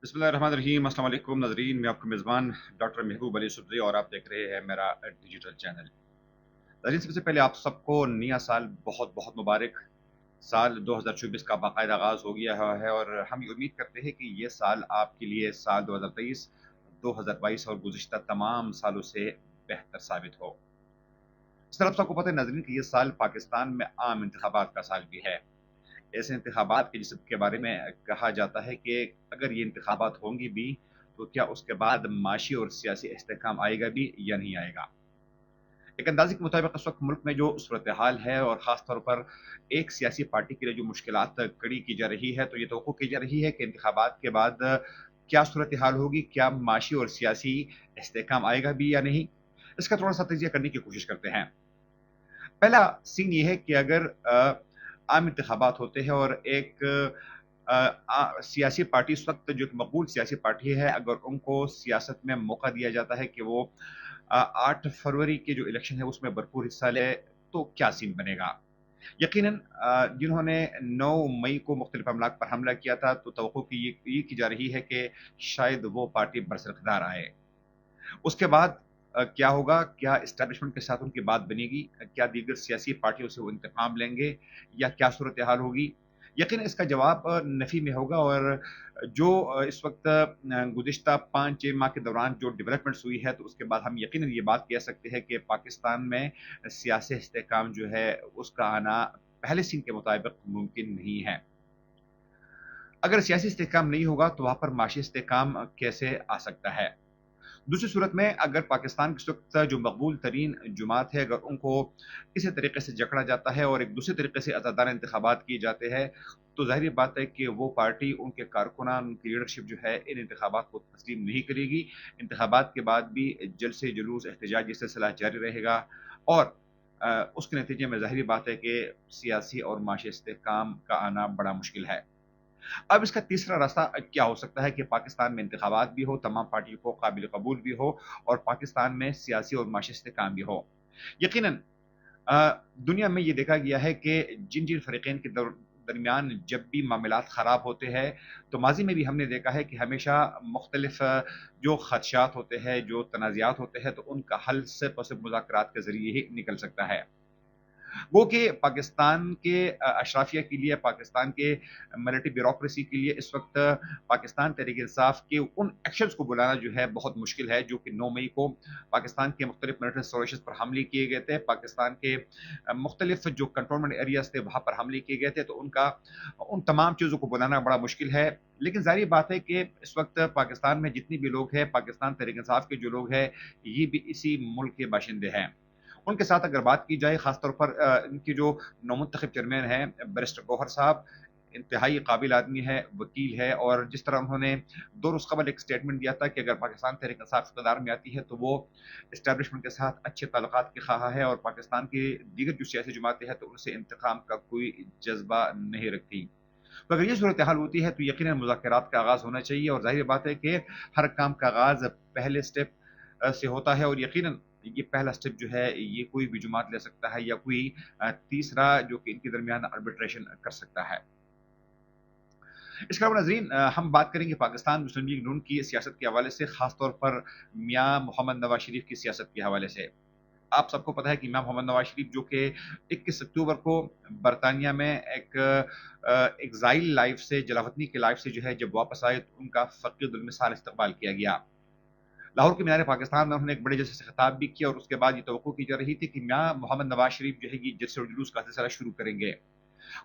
बिस्मिल्लाहिर्रहमानिर्रहीम। अस्सलाम वालेकुम नाज़रीन, मैं आपका मेज़बान डॉक्टर महबूब अली सुब्ज़ी और आप देख रहे हैं मेरा डिजिटल चैनल। नाज़रीन, सबसे पहले आप सबको नया साल बहुत बहुत मुबारक। साल 2024 का बाकायदा आगाज़ हो गया है और हम ये उम्मीद करते हैं कि ये साल आपके लिए साल 2023, 2022 और गुज़िश्ता तमाम सालों से बेहतर साबित हो। इस तरह सबको पता है नाज़रीन कि ये साल पाकिस्तान में आम इंतखाबात का साल भी है। ऐसे इंतखाबात के जिसके बारे में कहा जाता है कि अगर ये इंतखाबात होंगी भी, तो क्या उसके बाद माशी और सियासी इस्तेहकाम आएगा भी या नहीं आएगा? एक अंदाजे के मुताबिक इस वक्त मुल्क में जो सूरत हाल है और ख़ास तौर पर एक सियासी पार्टी के लिए जो मुश्किलात खड़ी की जा रही है, तो ये तवक्को की जा रही है कि इंतखाबात के बाद क्या सूरत हाल होगी? क्या माशी और सियासी इस्तेहकाम आएगा भी या नहीं? इसका थोड़ा-सा तजिया करने की कोशिश करते हैं। पहला सीन ये है कि अगर आम इंतखाबात होते हैं और एक सियासी पार्टी इस वक्त जो एक मकबूल सियासी पार्टी है, अगर उनको सियासत में मौका दिया जाता है कि वो 8 फरवरी के जो इलेक्शन है उसमें भरपूर हिस्सा ले, तो क्या सीन बनेगा? यकीनन जिन्होंने 9 मई को मुख्तलिफ अमलाक पर हमला किया था, तो तवक्को की ये की जा रही है कि शायद वो पार्टी बरसरकदार आए। उसके बाद क्या होगा? क्या एस्टेब्लिशमेंट के साथ उनकी बात बनेगी? क्या दीगर सियासी पार्टियों से वो इंतकाम लेंगे या क्या सूरत-ए-हाल होगी? यकीनन इसका जवाब नफ़ी में होगा और जो इस वक़्त गुज़िश्ता 5-6 माह के दौरान जो डेवलपमेंट्स हुई है, तो उसके बाद हम यकीनन ये बात कह सकते हैं कि पाकिस्तान में सियासी इस्तेहकाम जो है, उसका आना पहले सीन के मुताबिक मुमकिन नहीं है। अगर सियासी इस्तेहकाम नहीं होगा, तो वहाँ पर माशी इस्तेहकाम कैसे आ सकता है? दूसरी सूरत में अगर पाकिस्तान की इस वक़्त जो मकबूल तरीन जमात है, अगर उनको किसी तरीके से जकड़ा जाता है और एक दूसरे तरीके से आज़ादाना इंतखाबात किए जाते हैं, तो ज़ाहिर-सी बात है कि वो पार्टी, उनके कारकुनान, उनकी लीडरशिप जो है, इन इंतखाबात को तस्लीम नहीं करेगी। इंतखाबात के बाद भी जलसे-जुलूस, एहतजाज, ये सिलसिला जारी रहेगा और उसके नतीजे में ज़ाहिर-सी बात है कि सियासी और माशी इस्तेहकाम का आना बड़ा मुश्किल है। अब इसका तीसरा रास्ता क्या हो सकता है कि पाकिस्तान में इंतखाबात भी हो, तमाम पार्टियों को काबिल कबूल भी हो और पाकिस्तान में सियासी और माशी इस्तेहकाम भी हो। यकीनन दुनिया में ये देखा गया है कि जिन-जिन फ़रीक़ैन के दरमियान जब भी मामलात ख़राब होते हैं, तो माज़ी में भी हमने देखा है कि हमेशा मुख़्तलिफ़ जो ख़दशात होते हैं, जो तनाज़ात होते हैं, तो उनका हल सिर्फ़ और सिर्फ़ मुज़ाकरात के ज़रिए ही निकल सकता है। वो कि पाकिस्तान के अशराफिया के लिए, पाकिस्तान के मिलिट्री ब्यूरोक्रेसी के लिए इस वक़्त पाकिस्तान तहरीक-ए-इंसाफ के उन एक्शंस को बुलाना जो है बहुत मुश्किल है, जो कि 9 मई को पाकिस्तान के मुख्तलिफ मिलिट्री इंस्टॉलेशंस पर हमले किए गए थे। पाकिस्तान के मुख्तलिफ जो कंटोनमेंट एरियाज़ थे, वहाँ पर हमले किए गए थे, तो उन तमाम चीज़ों को बुलाना बड़ा मुश्किल है। लेकिन ज़ाहिर बात है कि इस वक़्त पाकिस्तान में जितने भी लोग हैं, पाकिस्तान तहरीक-ए-इंसाफ के जो लोग हैं, ये भी इसी मुल्क के बाशिंदे हैं। उनके साथ अगर बात की जाए ख़ास तौर पर इनके जो नौमुंतखब चेयरमैन हैं बैरिस्टर गौहर साहब, इंतहाई काबिल आदमी है, वकील है और जिस तरह उन्होंने 2 रोज़ कबल एक स्टेटमेंट दिया था कि अगर पाकिस्तान तहरीक-ए-इंसाफ इक़्तिदार में आती है, तो वो एस्टेब्लिशमेंट के साथ अच्छे ताल्लुकात की ख़्वाह है और पाकिस्तान की दीगर जो सियासी जमातें हैं, तो उनसे इंतकाम का कोई जज़्बा नहीं रखती। तो अगर ये सूरत-ए-हाल होती है, तो यकीनन मुज़ाकरात का आगाज़ होना चाहिए और ज़ाहिर बात है कि हर काम का आगाज़ पहले स्टेप से होता है और यकीनन ये पहला स्टेप जो है ये कोई भी जमात ले सकता है या कोई तीसरा जो कि इनके दरमियान आर्बिट्रेशन कर सकता है। इसके अलावा नाज़रीन हम बात करेंगे पाकिस्तान मुस्लिम लीग नून की सियासत के हवाले से, ख़ास तौर पर मियाँ मोहम्मद नवाज़ शरीफ की सियासत के हवाले से। आप सबको पता है कि इमाम मोहम्मद नवाज़ शरीफ जो कि 21 अक्टूबर को बरतानिया में एक एक्साइल लाइफ से, जलावतनी की लाइफ से जो है जब वापस आए, तो उनका फ़क़ीद-उल मिसाल इस्तक़बाल किया गया। लाहौर के मीनार पाकिस्तान में उन्होंने एक बड़े जलसे से खिताब भी किया और उसके बाद ये तवक्को की जा रही थी कि मियाँ मोहम्मद नवाज़ शरीफ जो है ये जलसे और जुलूस का सिलसिला शुरू करेंगे।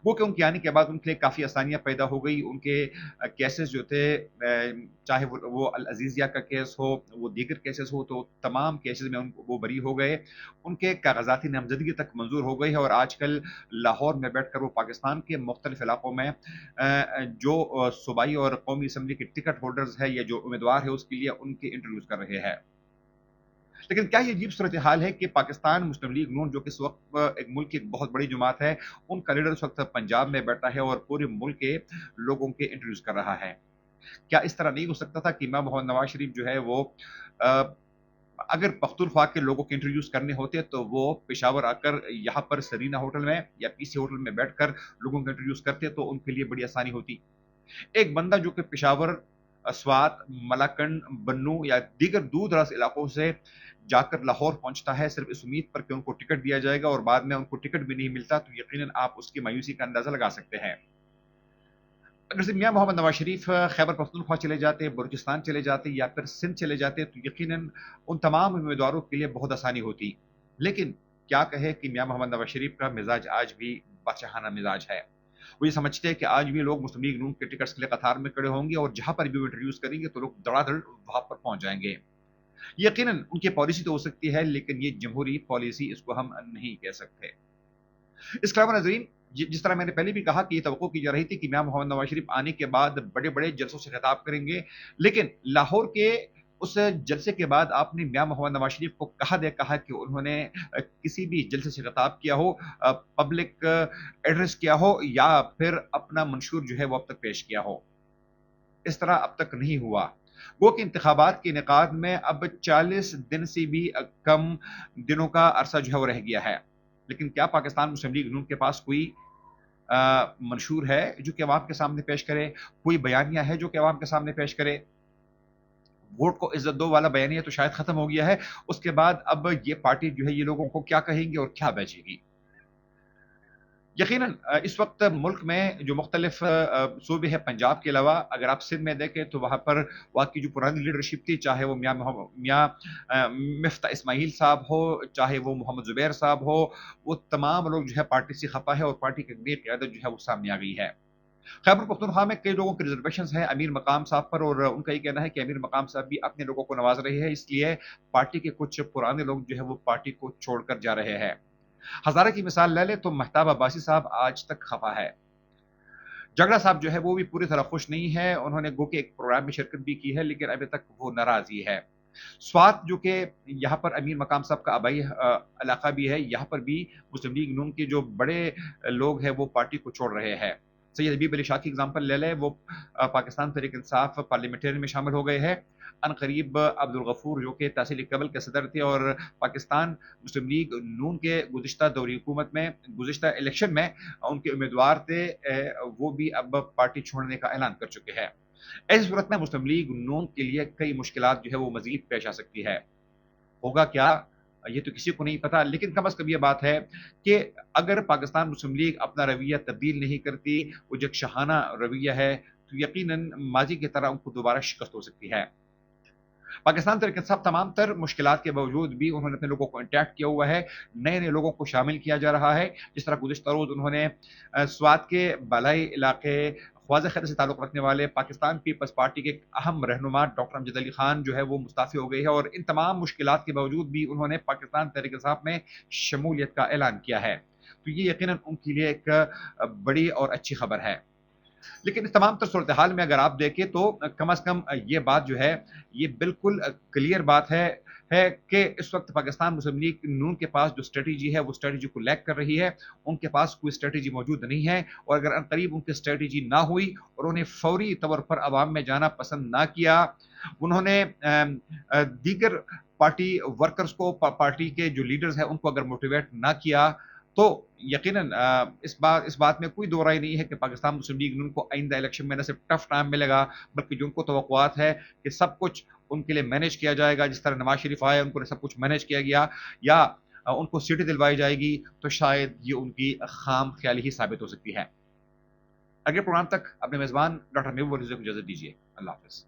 वो कि उनके आने के बाद उनके लिए काफ़ी आसानियाँ पैदा हो गई। उनके केसेज़ जो थे चाहे वो अल अज़ीज़िया का केस हो, वो दीगर केसेज़ हो, तो तमाम केसेज़ में वो बरी हो गए। उनके कागज़ाती नामज़दगी तक मंज़ूर हो गई है और आजकल लाहौर में बैठकर वो पाकिस्तान के मुख्तलिफ़ इलाकों में जो सूबाई और कौमी असम्बली के टिकट होल्डर्स हैं या जो उम्मीदवार है उसके लिए उनके इंटरव्यूज़ कर रहे हैं। लेकिन क्या ये अजीब सूरत-ए-हाल है कि पाकिस्तान मुस्लिम लीग नून जो कि इस वक़्त एक मुल्क की एक बहुत बड़ी जमात है, उनका लीडर इस वक़्त पंजाब में बैठा है और पूरे मुल्क के लोगों के इंटरव्यूज़ कर रहा है। क्या इस तरह नहीं हो सकता था कि इमाम मोहम्मद नवाज़ शरीफ जो है वो अ, अगर पख्तूनख्वा के लोगों के इंटरव्यूज़ करने होते तो वो पेशावर आकर यहाँ पर सरीना होटल में या पीसी होटल में बैठकर लोगों के इंटरव्यूज़ करते तो उनके लिए बड़ी आसानी होती। एक बंदा जो कि पेशावर स्वात, मलाकंड, बन्नू या दीगर दूर दराज इलाकों से जाकर लाहौर पहुंचता है सिर्फ इस उम्मीद पर कि उनको टिकट दिया जाएगा और बाद में उनको टिकट भी नहीं मिलता, तो यकीनन आप उसकी मायूसी का अंदाजा लगा सकते हैं। अगर से मियां मोहम्मद नवाज शरीफ खैबर पख्तूनख्वा चले जाते, बलूचिस्तान चले जाते या फिर सिंध चले जाते, तो यकीनन उन तमाम उम्मीदवारों के लिए बहुत आसानी होती। लेकिन क्या कहे कि मियां मोहम्मद नवाज शरीफ का मिजाज आज भी बादशाहाना मिजाज है। वो ये समझते हैं कि आज भी लोग मुस्लिम लीग नून के टिकट्स के लिए कतार में खड़े होंगे और जहां पर भी वो इंट्रोड्यूस करेंगे तो लोग धड़ाधड़ वहां पर पहुंच जाएंगे। यकीनन उनकी पॉलिसी तो हो सकती है, लेकिन ये जमहूरी पॉलिसी इसको हम नहीं कह सकते। इसके अलावा नजरीन, जिस तरह मैंने पहले भी कहा कि ये तवक्को की जा रही थी कि मियां मोहम्मद नवाज शरीफ आने के बाद बड़े बड़े जलसों से खिताब करेंगे, लेकिन लाहौर के उस जलसे के बाद आपने मियां मोहम्मद नवाज शरीफ को कहा कि उन्होंने किसी भी जलसे से खिताब किया हो, पब्लिक एड्रेस किया हो या फिर अपना मंशूर जो है वो अब तक पेश किया हो। इस तरह अब तक नहीं हुआ। वो कि इंतखाबात के इनेकाद में अब 40 दिन से भी कम दिनों का अरसा जो है वो रह गया है। लेकिन क्या पाकिस्तान मुस्लिम लीग नून के पास कोई मंशूर है जो कि अवाम के सामने पेश करे, कोई बयानिया है जो कि अवाम के सामने पेश करे? वोट को इज्जत दो वाला बयानिया तो शायद खत्म हो गया है। उसके बाद अब ये पार्टी जो है ये लोगों को क्या कहेंगी और क्या बेचेगी। यकीनन इस वक्त मुल्क में जो मुख्तलिफ सूबे हैं, पंजाब के अलावा अगर आप सिंध में देखें तो वहाँ पर वहाँ की जो पुरानी लीडरशिप थी, चाहे वो मियाँ मिफ्ता इस्माइल साहब हो, चाहे वो मोहम्मद जुबैर साहब हो, वो तमाम लोग जो है पार्टी से खफा है और पार्टी की नई क़यादत जो है वो सामने आ गई है। खैबर पख्तूनख्वा में कई लोगों के रिजर्वेशन हैं अमीर मकाम साहब पर और उनका ये कहना है कि अमीर मकाम साहब भी अपने लोगों को नवाज रहे हैं, इसलिए पार्टी के कुछ पुराने लोग जो है वो पार्टी को छोड़कर जा रहे हैं। हजारे की मिसाल ले ले तो महताब अब्बासी साहब आज तक खफा है। जगड़ा साहब जो है वो भी पूरी तरह खुश नहीं है। उन्होंने गो के एक प्रोग्राम में शिरकत भी की है, लेकिन अभी तक वो नाराज ही है। स्वात जो कि यहाँ पर अमीर मकाम साहब का आबाई इलाका भी है, यहाँ पर भी मुस्लिम लीग नून के जो बड़े लोग हैं वो पार्टी को छोड़ रहे हैं। सैयद हबीब अली शाह की एग्जाम्पल ले लें, वो पाकिस्तान तहरीक इंसाफ पार्लियामेंटेरियन में शामिल हो गए हैं। अनकरीब अब्दुल गफूर जो कि तहसील कबल के सदर थे और पाकिस्तान मुस्लिम लीग नून के गुज़िश्ता दौरी हुकूमत में गुज़िश्ता इलेक्शन में उनके उम्मीदवार थे, वो भी अब पार्टी छोड़ने का ऐलान कर चुके हैं। ऐसी सूरत में मुस्लिम लीग नून के लिए कई मुश्किलात जो है वो मजीद पेश आ सकती है। होगा क्या, ये तो किसी को नहीं पता, लेकिन कम से कम ये बात है कि अगर पाकिस्तान मुस्लिम लीग अपना रवैया तब्दील नहीं करती, वो जो एक शहाना रवैया है, तो यकीनन माजी की तरह उनको दोबारा शिकस्त हो सकती है। पाकिस्तान तहरीक इंसाफ तमाम तर मुश्किलात के बावजूद भी उन्होंने अपने लोगों को इंटैक्ट किया हुआ है, नए-नए लोगों को शामिल किया जा रहा है। जिस तरह गुज़िश्ता रोज़ उन्होंने स्वात के बालाई इलाके ख्वाजा खैबर से ताल्लुक़ रखने वाले पाकिस्तान पीपल्स पार्टी के एक अहम रहनुमा डॉक्टर अमजद अली खान जो है वो मुस्ताफ़ी हो गए हैं और इन तमाम मुश्किलात के बावजूद भी उन्होंने पाकिस्तान तहरीक इंसाफ में शमूलियत का ऐलान किया है। तो ये यकीनन उनके लिए एक बड़ी और अच्छी खबर है। लेकिन इस तमाम तर सूरत हाल में अगर आप देखें तो कम से कम ये बात जो है ये बिल्कुल क्लियर बात है कि इस वक्त पाकिस्तान मुस्लिम लीग नून के पास जो स्ट्रेटजी है वो स्ट्रेटजी को लैक कर रही है। उनके पास कोई स्ट्रेटजी मौजूद नहीं है और अगर अनकरीब उनकी स्ट्रेटजी ना हुई और उन्हें फौरी तौर पर अवाम में जाना पसंद ना किया, उन्होंने दीगर पार्टी वर्कर्स को पार्टी के जो लीडर्स हैं उनको अगर मोटिवेट ना किया, तो यकीनन इस बात में कोई दो राय नहीं है कि पाकिस्तान मुस्लिम लीग नून को आइंदा इलेक्शन में न सिर्फ टफ टाइम मिलेगा, बल्कि जो उनको तवक्कुआत है कि सब कुछ उनके लिए मैनेज किया जाएगा। जिस तरह नवाज शरीफ आए, उनको सब कुछ मैनेज किया गया या उनको सीटें दिलवाई जाएगी, तो शायद ये उनकी खाम ख्याली ही साबित हो सकती है। अगले प्रोग्राम तक अपने मेजबान डॉक्टर महबूब अली को इजाजत दीजिए। अल्लाह हाफिज।